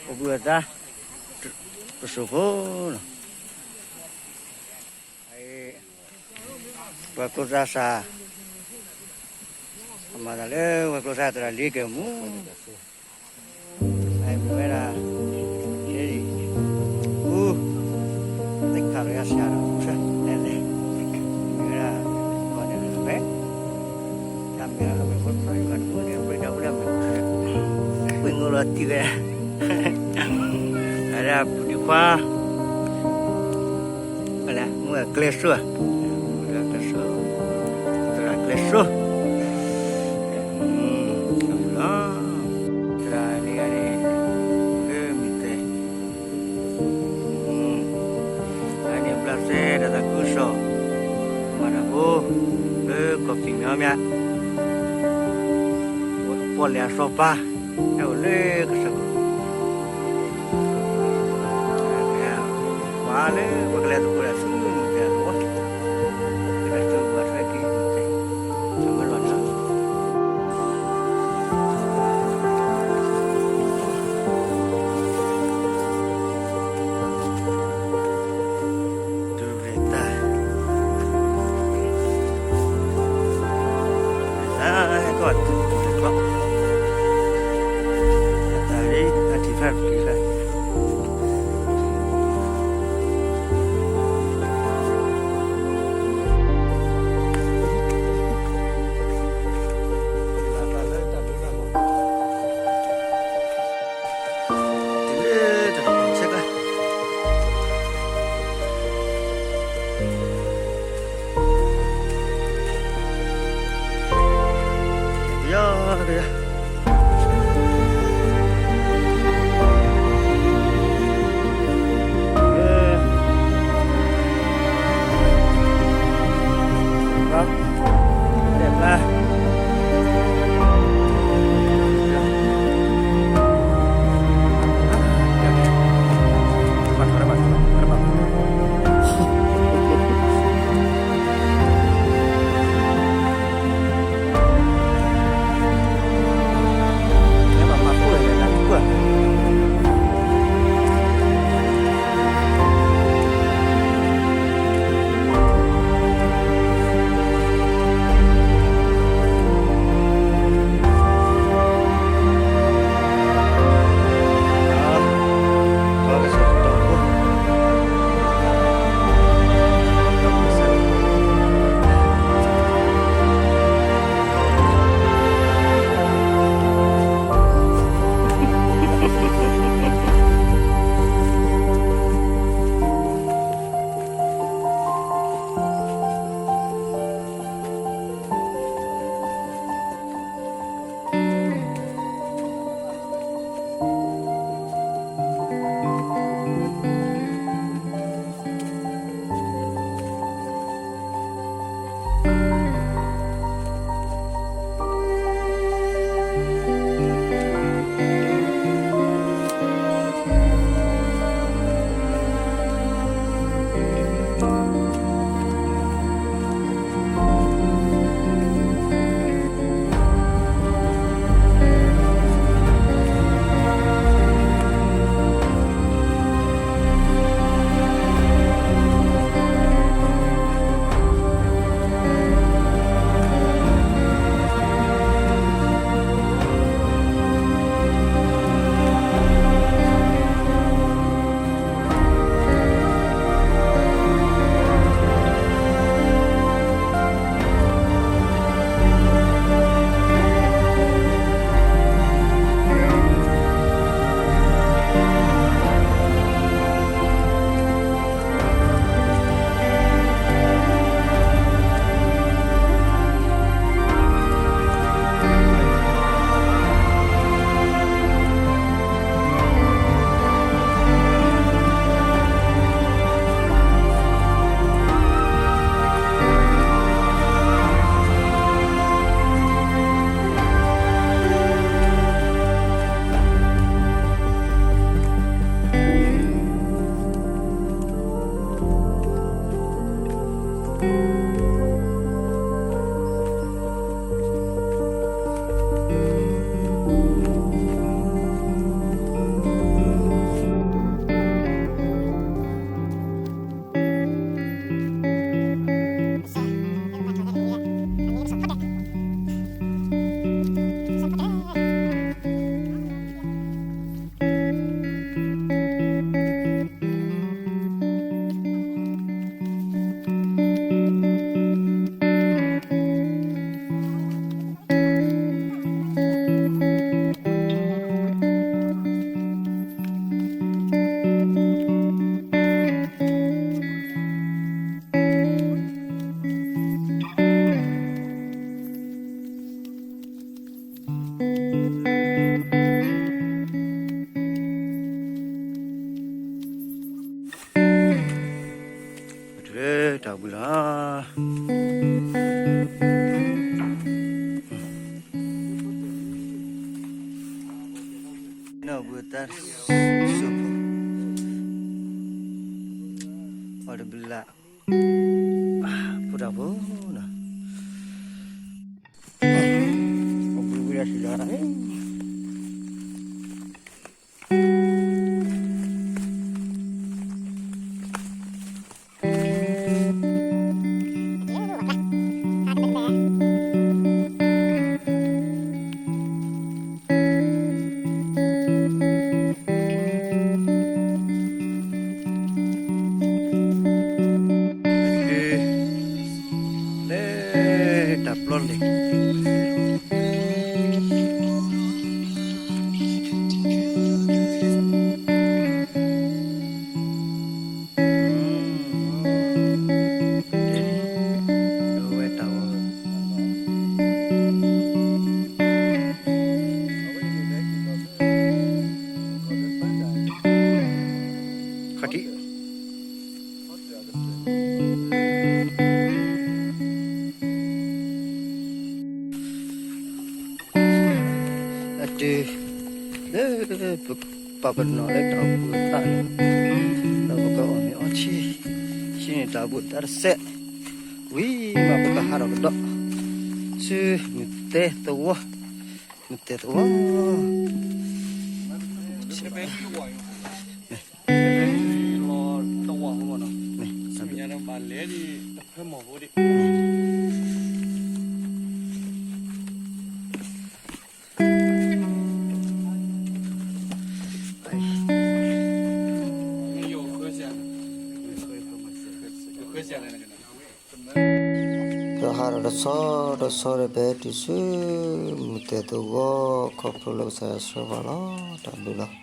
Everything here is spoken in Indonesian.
Obuata Pesufun Wakosasa Amadale Wakosa Tralike Mu Ay Mera Eri Te cargas ya Musa Nene Mera Cuando le ve También a lo mejor cuando puede udah Pengurati ya ada pudipa ada mua kleso tra kleso tra ni mite ani placer ada kuso mana kopi ngamya polya sopa oleh kesana Vale, porque le toca así, ya lo hago. Pero esto va a ser aquí, se me lo han No, but that's super. Or the black. Put up, oh, no. Oh, we are still Tap lonely. Papa no let out with time. No go on your chi. She need to put that set. We must have a dog. Su mute the war. Mute the war. The sorry bed is mute the war. Couple of us,